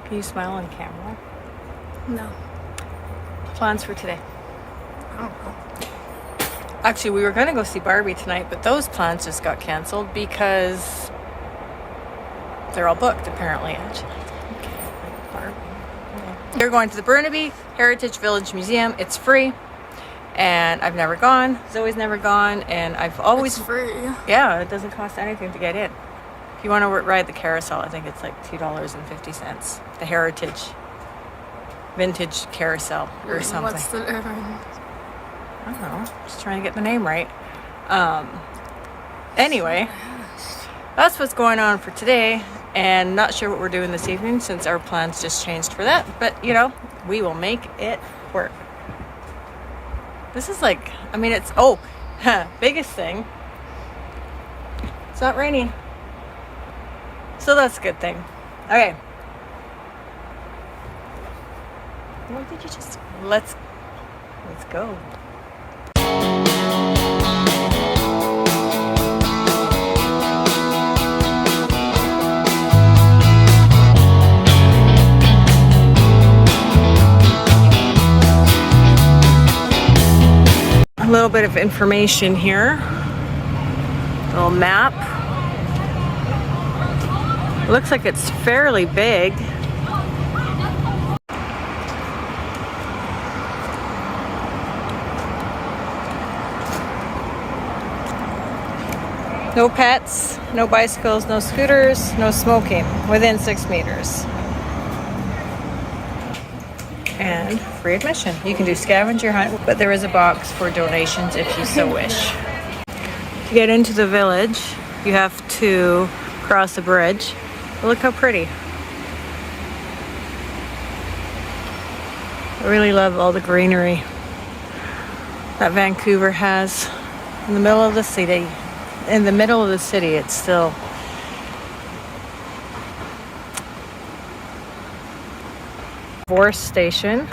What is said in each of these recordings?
Can you smile on camera? No. Plans for today? I don't know. Actually, we were going to go see Barbie tonight, but those plans just got canceled because they're all booked, apparently. Actually, okay, like Barbie. Okay. We're going to the Burnaby Heritage Village Museum. It's free, and I've never gone. Zoe's never gone, and I've always... It's free. Yeah, it doesn't cost anything to get in. If you want to ride the carousel, I think it's like $2.50. The Heritage Vintage Carousel or something. What's the difference? I don't know. Just trying to get the name right. Anyway, that's what's going on for today. And not sure what we're doing this evening since our plans just changed for that. But, you know, we will make it work. This is like, I mean, it's, biggest thing. It's not raining. So that's a good thing. Okay. What did you just... Let's go. A little bit of information here. Little map. It looks like it's fairly big. No pets, no bicycles, no scooters, no smoking within 6 meters. And free admission. You can do scavenger hunt, but there is a box for donations if you so wish. To get into the village, you have to cross a bridge. But look how pretty. I really love all the greenery that Vancouver has in the middle of the city. In the middle of the city, it's still divorce station.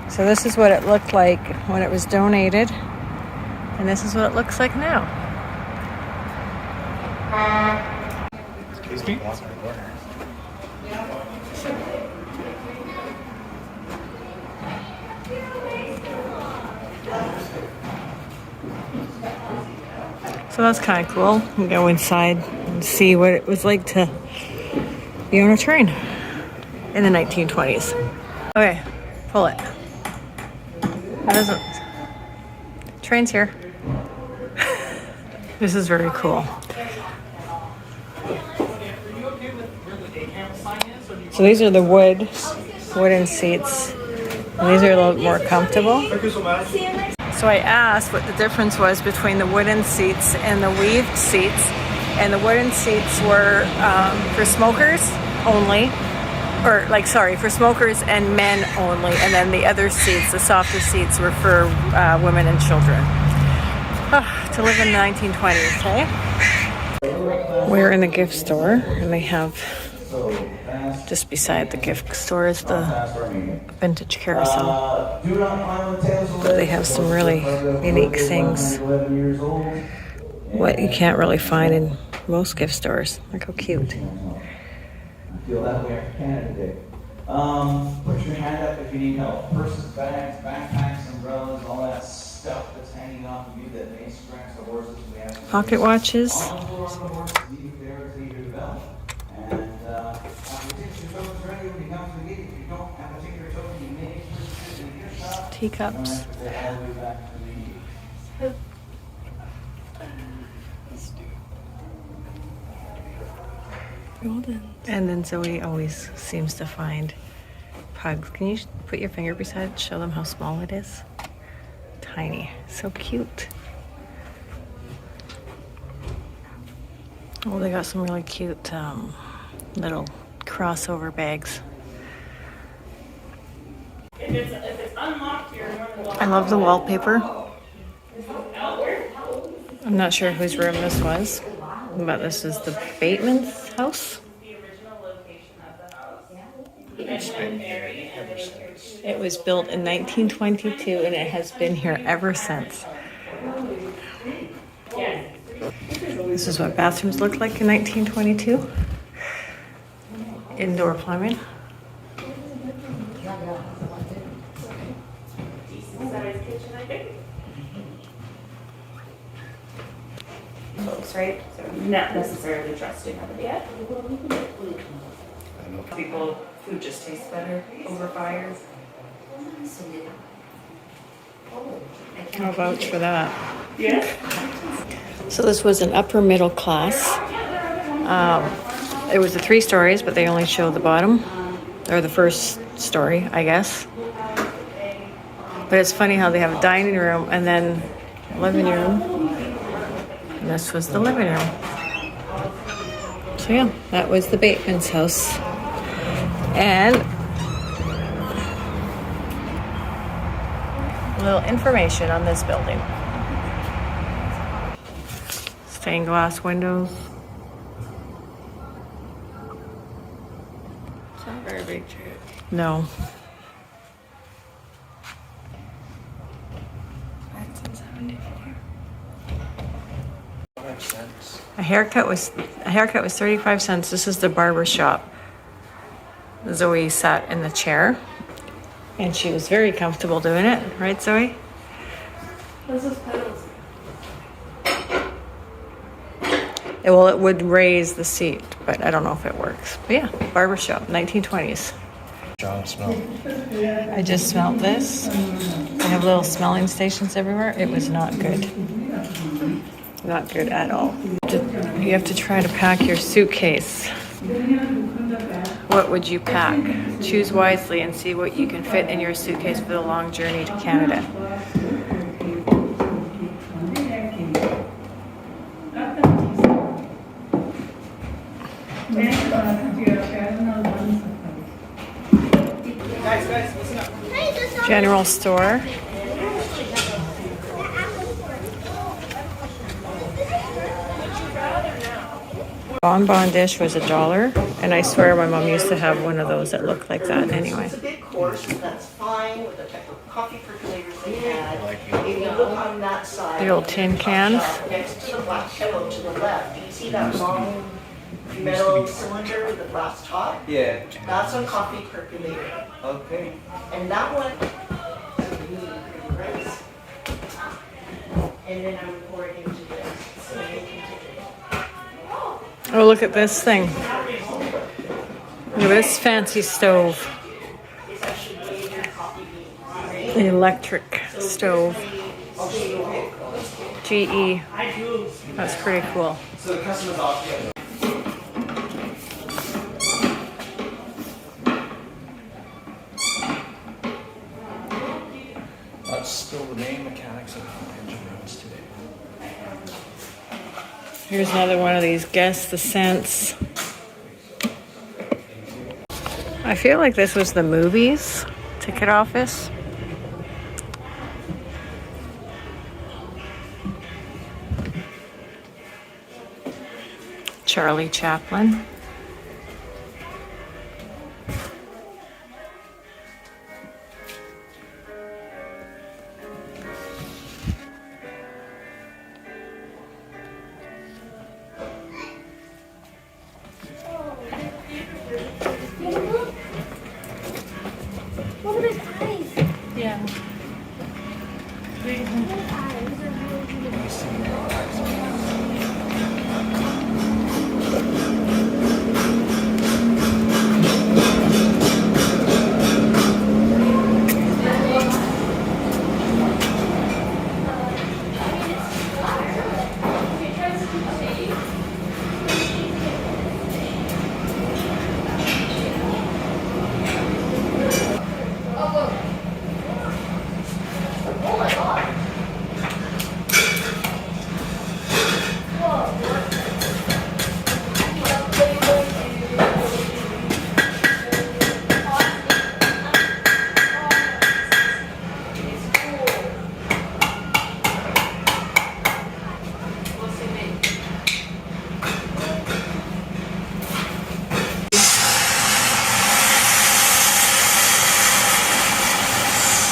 So this is what it looked like when it was donated, and this is what it looks like now. Excuse me? So that's kind of cool. You can go inside and see what it was like to be on a train in the 1920s. Okay, pull it. How does it? Train's here. This is very cool. So these are the wooden seats. And these are a little bit more comfortable. So I asked what the difference was between the wooden seats and the weaved seats. And the wooden seats were for smokers only. For smokers and men only. And then the other seats, the softer seats, were for women and children. To live in the 1920s, eh? We're in the gift store, and they have, just beside the gift store is the vintage carousel. They have some really unique things. What you can't really find in most gift stores. Look how cute. Feel that way for Canada Day. Put your hand up if you need help. Purses, bags, backpacks, umbrellas, all that stuff that's hanging off of you that may scratch the horses. We have Pocket watches. all the horses leave there to your belt. And after you take your tokens ready when you come to the gate, if you don't have a ticket or token, you may purchase it in your shop. Teacups. All the way back to the And then Zoe always seems to find pugs. Can you put your finger beside it, show them how small it is? Tiny. So cute. Oh, they got some really cute little crossover bags. I love the wallpaper. I'm not sure whose room this was, but this is the Bateman's house. It was built in 1922 and it has been here ever since. This is what bathrooms looked like in 1922. indoor plumbing. Folks, right? So not necessarily trusting of it yet. People, food just tastes better over fires. I'll vouch for that. Yeah. So this was an upper middle class. It was the 3 stories, but they only showed the bottom, or the first story, I guess. But it's funny how they have a dining room and then living room. And this was the living room. So yeah, that was the Bateman's house. And a little information on this building. Stained glass windows. It's not very big, Jared. No. A haircut was 35 cents. This is the barber shop. Zoe sat in the chair and she was very comfortable doing it, right, Zoe? What's those pedals? Well, it would raise the seat, but I don't know if it works. But yeah, barber shop, 1920s. Strong smell. I just smelled this. They have little smelling stations everywhere. It was not good. Not good at all. You have to try to pack your suitcase. What would you pack? Choose wisely and see what you can fit in your suitcase for the long journey to Canada. General store. Bonbon dish was $1, and I swear my mom used to have one of those that looked like that anyway. It's a big course, that's fine with the type of coffee percolators they had. If you look on that side. The old tin cans. Next to the black kettle to the left, do you see that long metal cylinder with the glass top? Yeah. That's a coffee percolator. Okay. And that one is really pretty rice. And then I would pour it into this. So you can take it. Oh, look at this thing. Look at this fancy stove. It's actually made in coffee beans. The electric stove. GE. That's pretty cool. So the customer's off here. That's still the main mechanics of how the engine runs today. Here's another one of these guess the cents. I feel like this was the movies ticket office. Charlie Chaplin. What are his eyes? Yeah. His eyes are really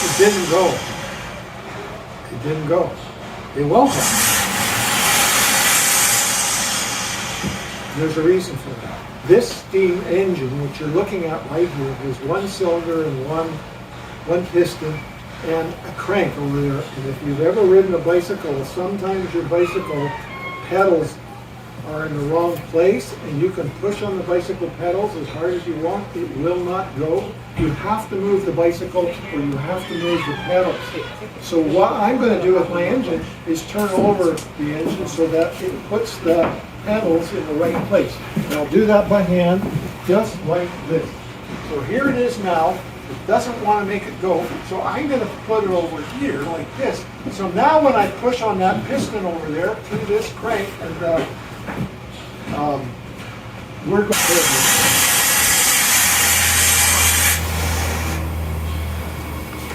It didn't go. It didn't go. It won't go. There's a reason for that. This steam engine, which you're looking at right here, is one cylinder and one piston and a crank over there. And if you've ever ridden a bicycle, sometimes your bicycle pedals are in the wrong place and you can push on the bicycle pedals as hard as you want. It will not go. You have to move the bicycle or you have to move the pedals. So what I'm going to do with my engine is turn over the engine so that it puts the pedals in the right place. And I'll do that by hand, just like this. So here it is now. It doesn't want to make it go, so I'm going to put it over here like this. So now when I push on that piston over there through this crank, and we're going to...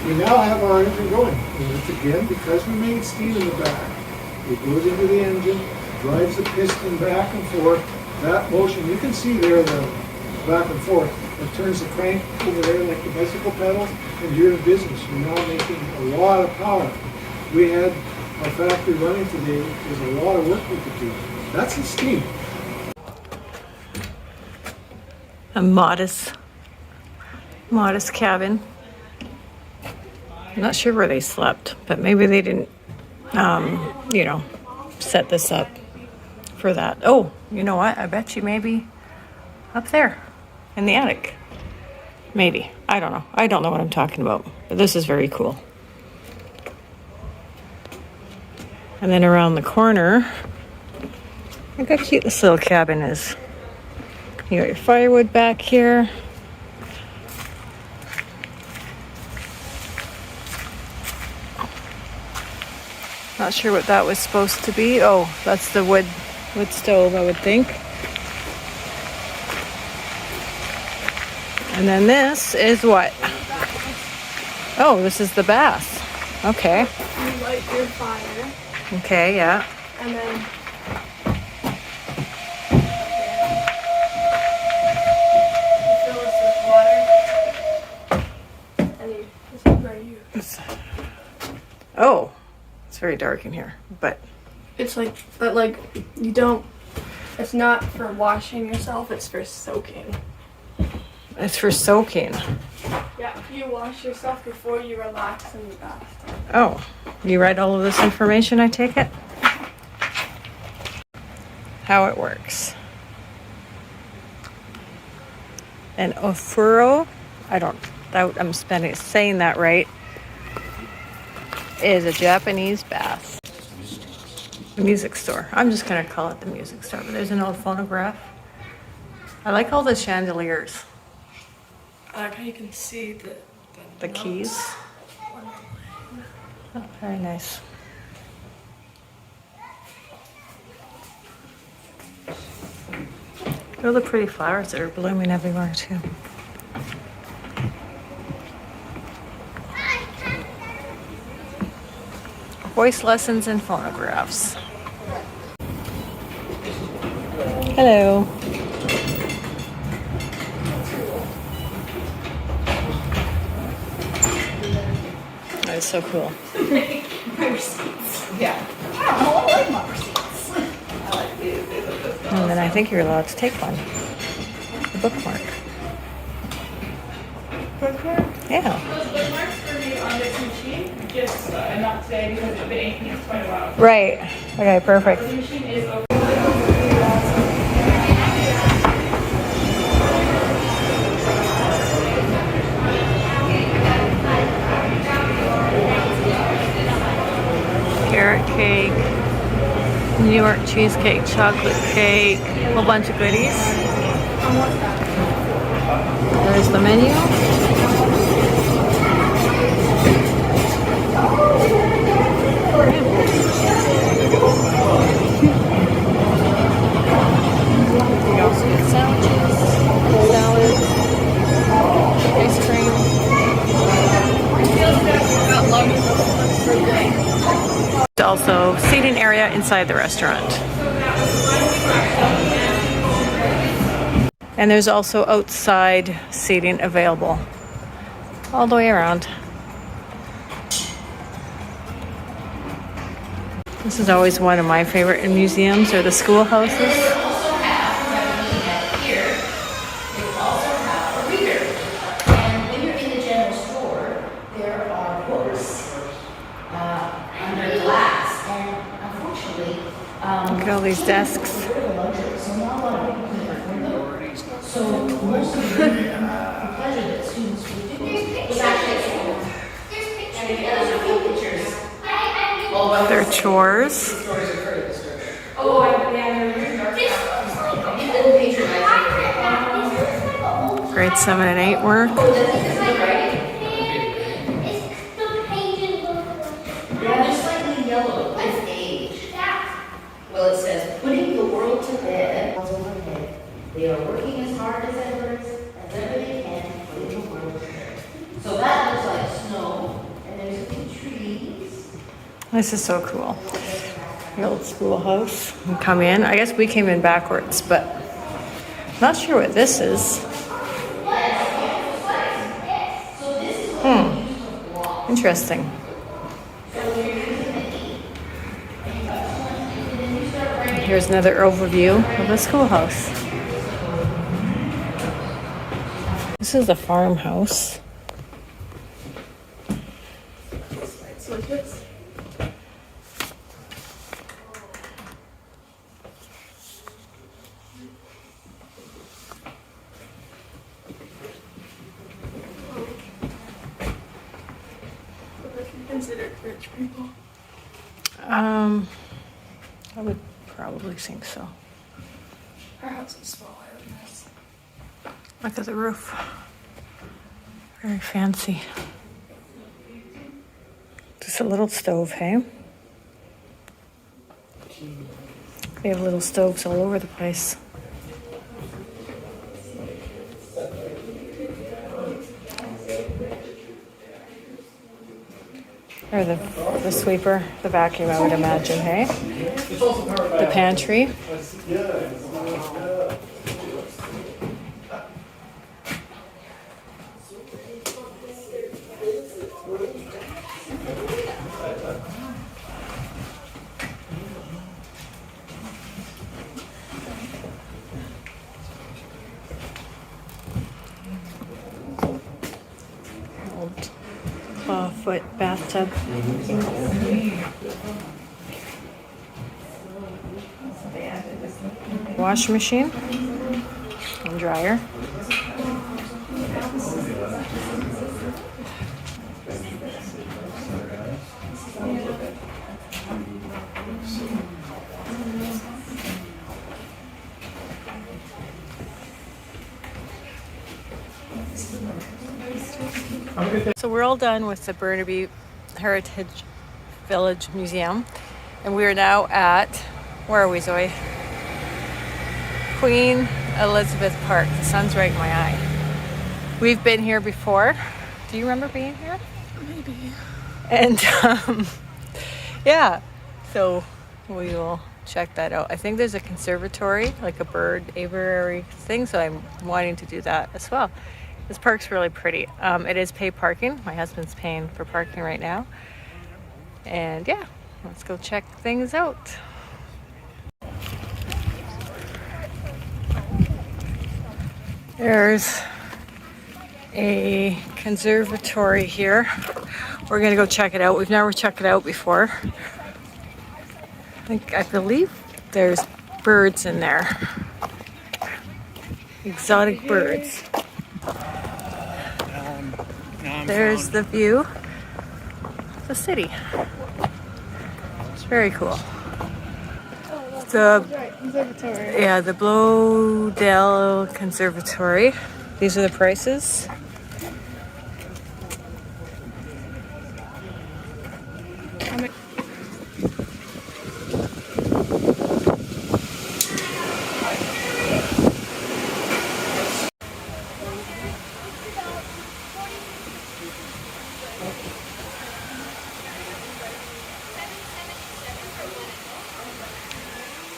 We now have our engine going. And it's again, because we made steam in the back, it goes into the engine, drives the piston back and forth. That motion, you can see there the back and forth. It turns the crank over there like the bicycle pedals, and you're in business. You're now making a lot of power. We had our factory running today. There's a lot of work we could do. That's the steam. A modest cabin. I'm not sure where they slept, but maybe they didn't, set this up for that. Oh, you know what? I bet you maybe up there in the attic. Maybe. I don't know. I don't know what I'm talking about, but this is very cool. And then around the corner, look how cute this little cabin is. You got your firewood back here. Not sure what that was supposed to be. Oh, that's the wood stove, I would think. And then this is what? Oh, this is the bath. Okay. You light your fire, Okay, yeah. and then you fill this with water, and you this is where you. Oh, it's very dark in here, but It's like, but like you don't. It's not for washing yourself. It's for soaking. it's for soaking. Yeah, you wash yourself before you relax in the bath. Oh, you write all of this information, I take it? How it works. An ofuro, I'm saying that right, is a Japanese bath. Music store. I'm just going to call it the music store, but there's an old phonograph. I like all the chandeliers. I like how you can see The keys. Oh, very nice. Look at all the pretty flowers that are blooming everywhere too. Voice lessons and phonographs. Hello. That is so cool. My receipts. Yeah. I like my receipts. I like these. These are just And then I think you're allowed to take one. The bookmark. bookmark. Yeah. Those bookmarks for me on this machine, just not today because it's been 8 weeks, quite a while. Right. Okay, perfect. The machine is over. Carrot cake, New York cheesecake, chocolate cake, a whole bunch of goodies. There's the menu. You also get sandwiches, salad, ice cream. Also seating area inside the restaurant. And there's also outside seating available all the way around. This is always one of my favorite museums, or the schoolhouses. Look at all these desks. Their chores. Grade 7 and 8 work. Yeah, they're slightly yellow with age. Well, it says, putting the world to bed. They are working as hard as ever they can, putting the world to bed. So that looks like snow, and there's a few trees. This is so cool. The old schoolhouse. You come in. I guess we came in backwards, but I'm not sure what this is. Interesting. Here's another overview of the schoolhouse. This is the farmhouse. Considered rich people. I would probably think so. Our house is smaller than this. Look at the roof. Very fancy. Just a little stove, hey? They have little stoves all over the place. Or the sweeper, the vacuum, I would imagine, hey? The pantry. Old clawfoot bathtub. Washing machine and dryer. So we're all done with the Burnaby Heritage Village Museum, and we are now at, where are we, Zoe? Queen Elizabeth Park. The sun's right in my eye. We've been here before. Do you remember being here? Maybe. And yeah, so we will check that out. I think there's a conservatory, like a bird aviary thing, so I'm wanting to do that as well. This park's really pretty. It is paid parking. My husband's paying for parking right now. And yeah, let's go check things out. There's a conservatory here. We're gonna go check it out. We've never checked it out before. I believe there's birds in there. Exotic birds. There's the view of the city. It's very cool. Conservatory. Yeah, the Blowdale Conservatory. These are the prices.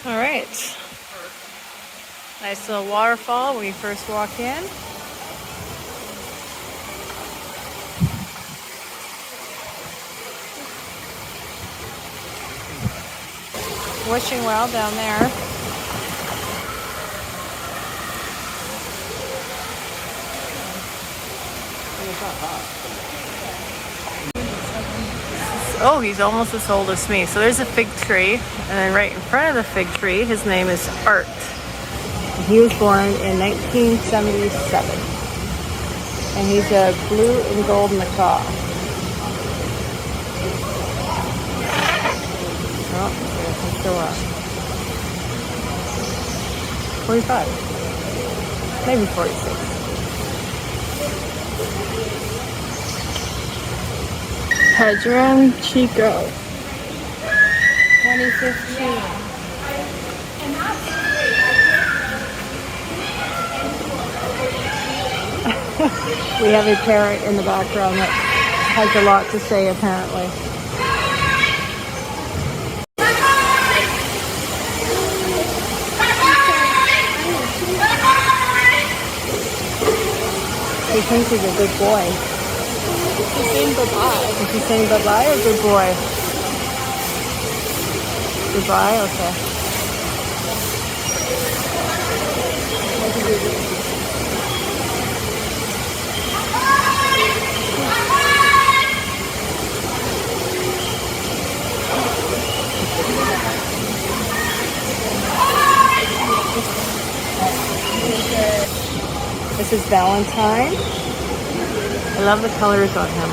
All right. Nice little waterfall when you first walk in. Wishing well down there. Oh, he's almost as old as me. So there's a fig tree, and then right in front of the fig tree, his name is Art. He was born in 1977. And he's a blue and gold macaw. Oh, here's still up. 45. Maybe 46. Pedram Chico. 2015. We have a parrot in the background that has a lot to say, apparently. He thinks he's a good boy. He's saying bye-bye. Is he saying bye-bye or good boy? Goodbye? Okay. This is Valentine. I love the colors on him.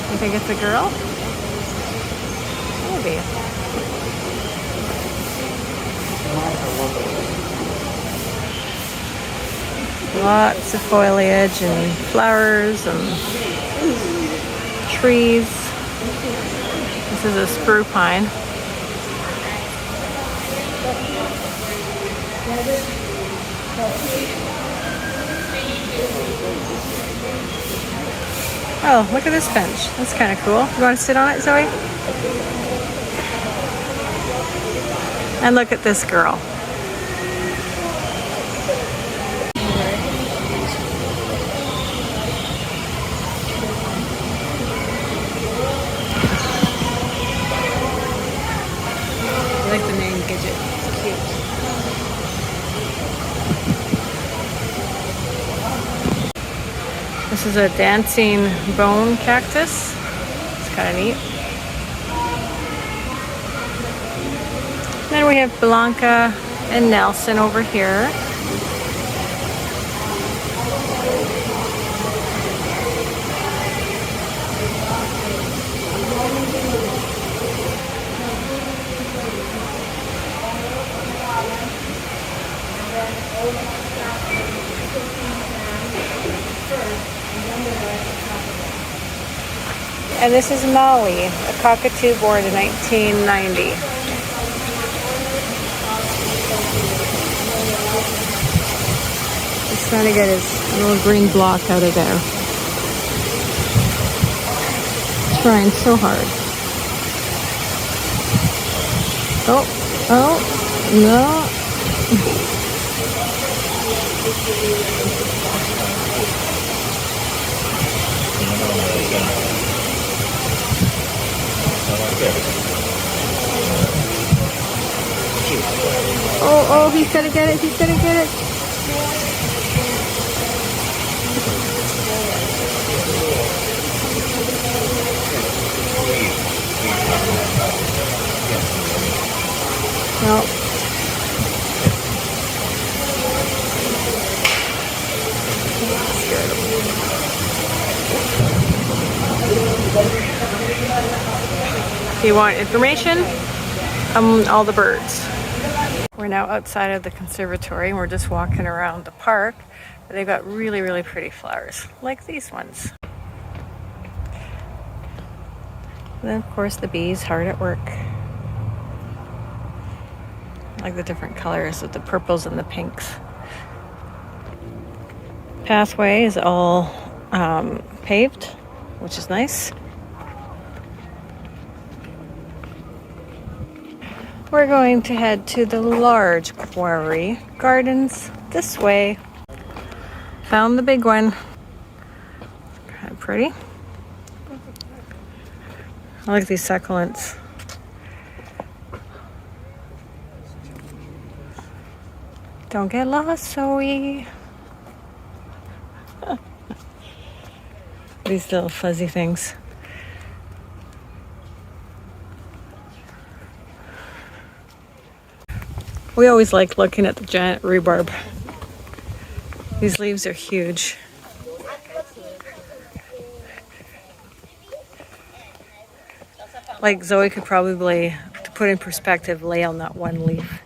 You think it's a girl? Maybe. Lots of foliage and flowers and trees. This is a screw pine. Oh, look at this bench. That's kind of cool. You want to sit on it, Zoe? And look at this girl. I like the name Gidget. It's cute. This is a dancing bone cactus. It's kind of neat. Then we have Blanca and Nelson over here. And this is Molly, a cockatoo born in 1990. He's trying to get his little green block out of there. He's trying so hard. Oh, no. Oh, he's gonna get it, he's gonna get it. No. If you want information on all the birds. We're now outside of the conservatory and we're just walking around the park. They've got really, really pretty flowers, like these ones. And then of course the bees hard at work. I like the different colors with the purples and the pinks. Pathway is all paved, which is nice. We're going to head to the large quarry gardens this way. Found the big one. Kind of pretty. I like these succulents. Don't get lost, Zoe. These little fuzzy things. We always like looking at the giant rhubarb. These leaves are huge. Like Zoe could probably, to put in perspective, lay on that one leaf.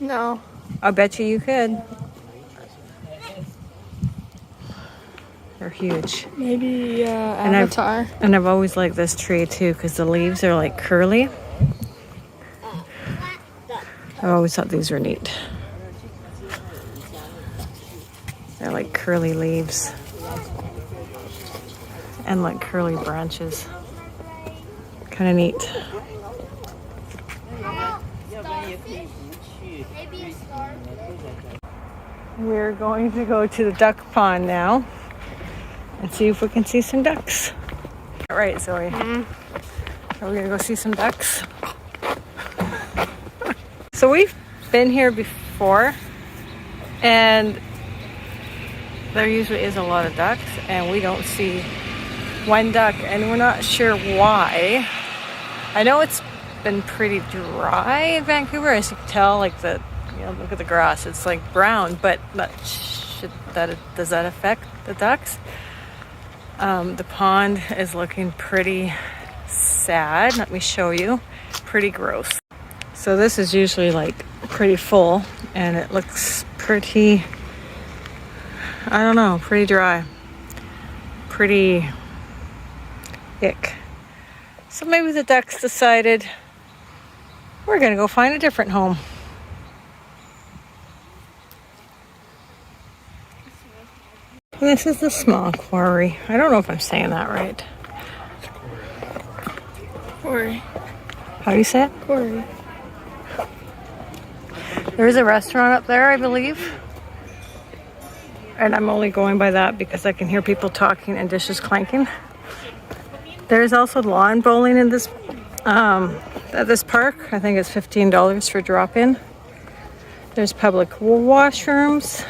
No. I bet you could. They're huge. Maybe And Avatar. I've always liked this tree too because the leaves are like curly. I always thought these were neat. They're like curly leaves and like curly branches. Kind of neat. We're going to go to the duck pond now and see if we can see some ducks. All right, Zoe. Are we gonna go see some ducks? So we've been here before, and there usually is a lot of ducks, and we don't see one duck, and we're not sure why. I know it's been pretty dry in Vancouver, as you can tell. Like look at the grass; it's like brown. But does that affect the ducks? The pond is looking pretty sad. Let me show you. Pretty gross. So this is usually like pretty full, and it looks pretty, I don't know, pretty dry. Pretty ick. So maybe the ducks decided we're gonna go find a different home. This is the small quarry. I don't know if I'm saying that right. Quarry. How do you say it? Quarry. There is a restaurant up there, I believe. And I'm only going by that because I can hear people talking and dishes clanking. There's also lawn bowling in this at this park. I think it's $15 for drop-in. There's public washrooms.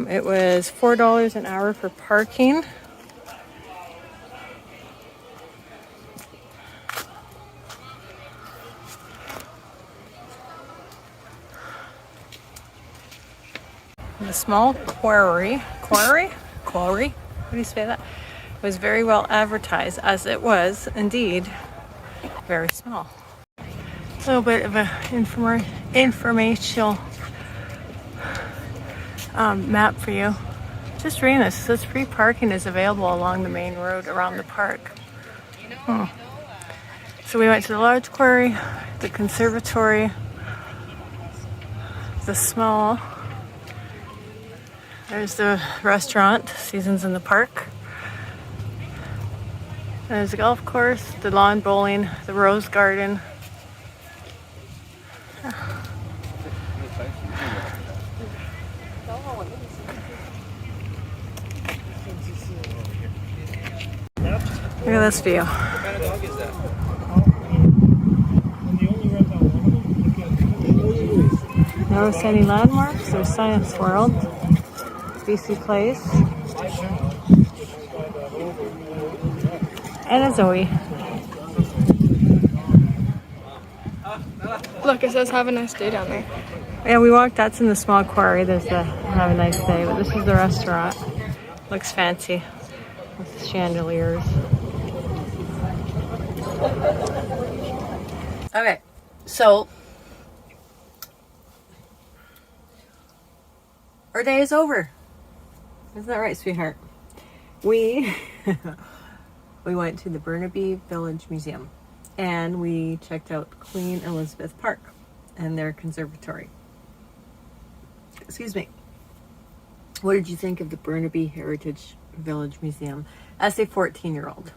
It was $4 an hour for parking. The small quarry, what do you say that? Was very well advertised, as it was indeed very small. A little bit of a informational map for you. Just reading this. It says free parking is available along the main road around the park. So we went to the large quarry, the conservatory, the small. There's the restaurant, Seasons in the Park. There's the golf course, the lawn bowling, the rose garden. Look at this view. What kind of dog is that? Notice any landmarks? There's Science World, BC Place, and a Zoe. Look, it says have a nice day down there. Yeah, we walked. That's in the small quarry. There's the have a nice day. But this is the restaurant. Looks fancy with the chandeliers. Okay, so our day is over. Isn't that right, sweetheart? We went to the Burnaby Village Museum, and we checked out Queen Elizabeth Park and their conservatory. Excuse me. What did you think of the Burnaby Heritage Village Museum as a 14-year-old?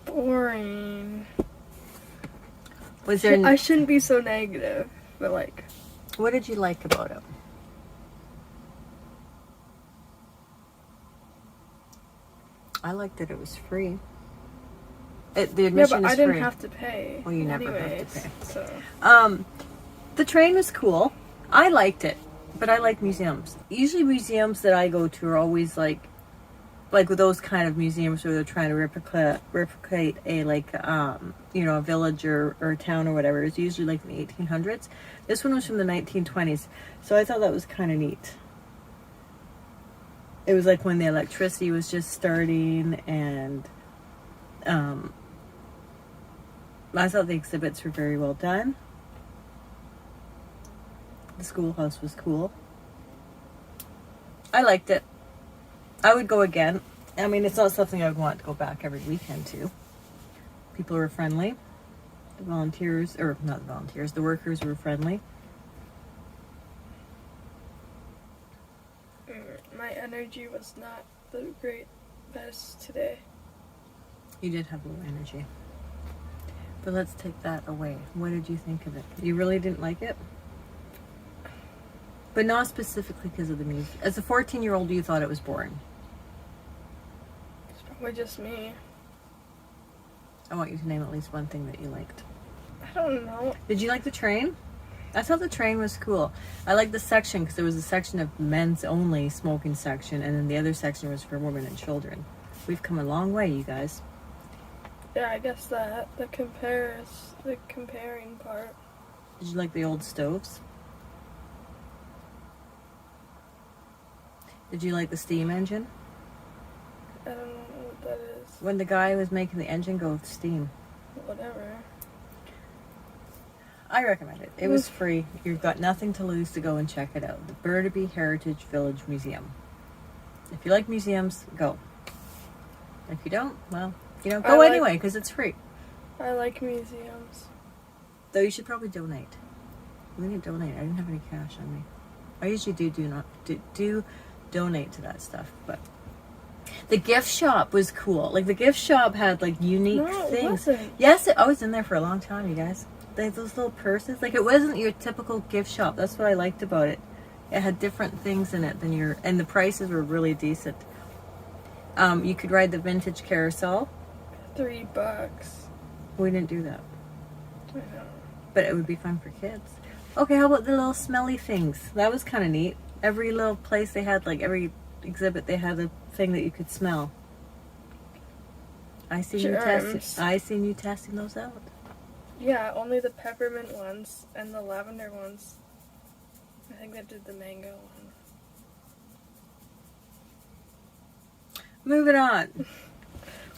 Boring. Was there? I shouldn't be so negative, but like, What did you like about it? I liked that it was free. The yeah, admission but is I didn't free. have to pay. Well, you never have to anyways, pay. So The train was cool. I liked it. But I like museums. Usually museums that I go to are always like with those kind of museums where they're trying to replicate a a village or a town or whatever. It's usually like in the 1800s. This one was from the 1920s, so I thought that was kind of neat. It was like when the electricity was just starting, and I thought the exhibits were very well done. The schoolhouse was cool. I liked it. I would go again. I mean, it's not something I would want to go back every weekend to. People were friendly. The volunteers, or not the volunteers, the workers were friendly. My energy was not the best today. You did have low energy. But let's take that away. What did you think of it? You really didn't like it? But not specifically because of the music. As a 14-year-old, you thought it was boring. It's probably just me. I want you to name at least one thing that you liked. I don't know. Did you like the train? I thought the train was cool. I liked the section because there was a section of men's only smoking section, and then the other section was for women and children. We've come a long way, you guys. Yeah, I guess that the comparing part. Did you like the old stoves? Did you like the steam engine? I don't know what that is. When the guy was making the engine go with steam. Whatever. I recommend it. It was free. You've got nothing to lose to go and check it out. The Burnaby Heritage Village Museum. If you like museums, go. If you don't, well, go anyway because it's free. I like museums. Though you should probably donate. We didn't donate. I didn't have any cash on me. I usually do donate to that stuff, but the gift shop was cool. Like the gift shop had like unique things. Wasn't. Yes, I was in there for a long time, you guys. They had those little purses. Like it wasn't your typical gift shop. That's what I liked about it. It had different things in it than and the prices were really decent. You could ride the vintage carousel. $3. We didn't do that. I know. But it would be fun for kids. Okay, how about the little smelly things? That was kind of neat. Every little place they had, like every exhibit, they had a thing that you could smell. I seen you testing those out. Yeah, only the peppermint ones and the lavender ones. I think they did the mango one. Moving on.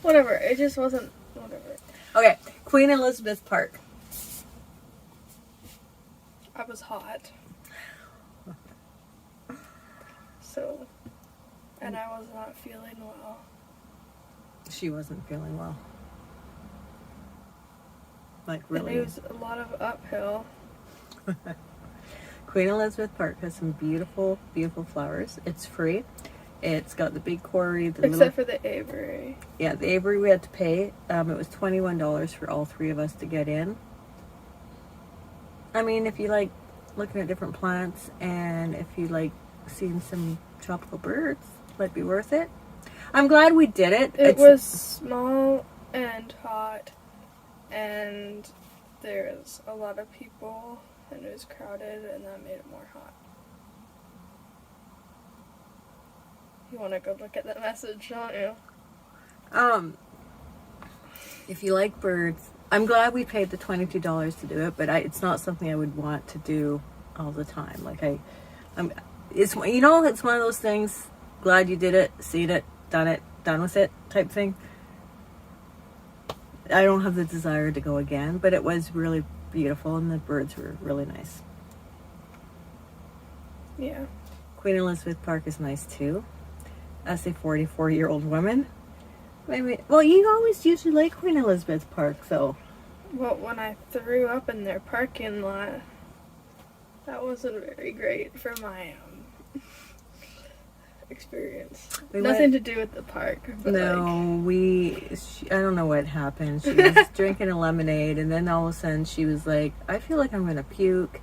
Whatever, it just wasn't, whatever. Okay, Queen Elizabeth Park. I was hot. So, and I was not feeling well. She wasn't feeling well. Like And really. it was a lot of uphill. Queen Elizabeth Park has some beautiful, beautiful flowers. It's free. It's got the big quarry. Except for the aviary. Yeah, the aviary we had to pay. It was $21 for all three of us to get in. I mean, if you like looking at different plants and if you like seeing some tropical birds, might be worth it. I'm glad we did it. It was small and hot, and there was a lot of people, and it was crowded, and that made it more hot. You want to go look at that message, don't you? If you like birds, I'm glad we paid the $22 to do it, but it's not something I would want to do all the time. Like it's one of those things. Glad you did it, seen it, done with it type thing. I don't have the desire to go again, but it was really beautiful and the birds were really nice. Yeah. Queen Elizabeth Park is nice too. As a 44-year-old woman. Maybe. Well, you always usually like Queen Elizabeth Park, though. Well, when I threw up in their parking lot, that wasn't very great for my experience. Nothing to do with the park. But no, I don't know what happened. She was drinking a lemonade, and then all of a sudden she was like, I feel like I'm going to puke.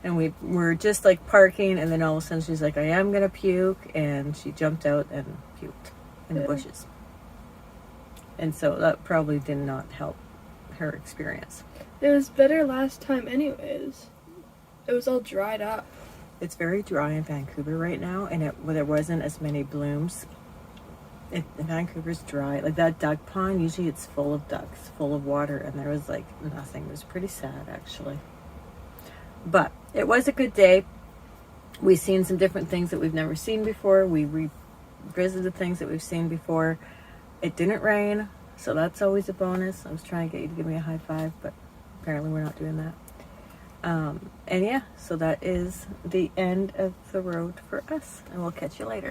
And we were just like parking, and then all of a sudden she's like, I am going to puke. And she jumped out and puked in the bushes. And so that probably did not help her experience. It was better last time anyways. It was all dried up. It's very dry in Vancouver right now, and there wasn't as many blooms. Vancouver's dry. Like that duck pond, usually it's full of ducks, full of water, and there was like nothing. It was pretty sad, actually. But it was a good day. We've seen some different things that we've never seen before. We revisited things that we've seen before. It didn't rain, so that's always a bonus. I was trying to get you to give me a high five, but apparently we're not doing that. And yeah, so that is the end of the road for us, and we'll catch you later.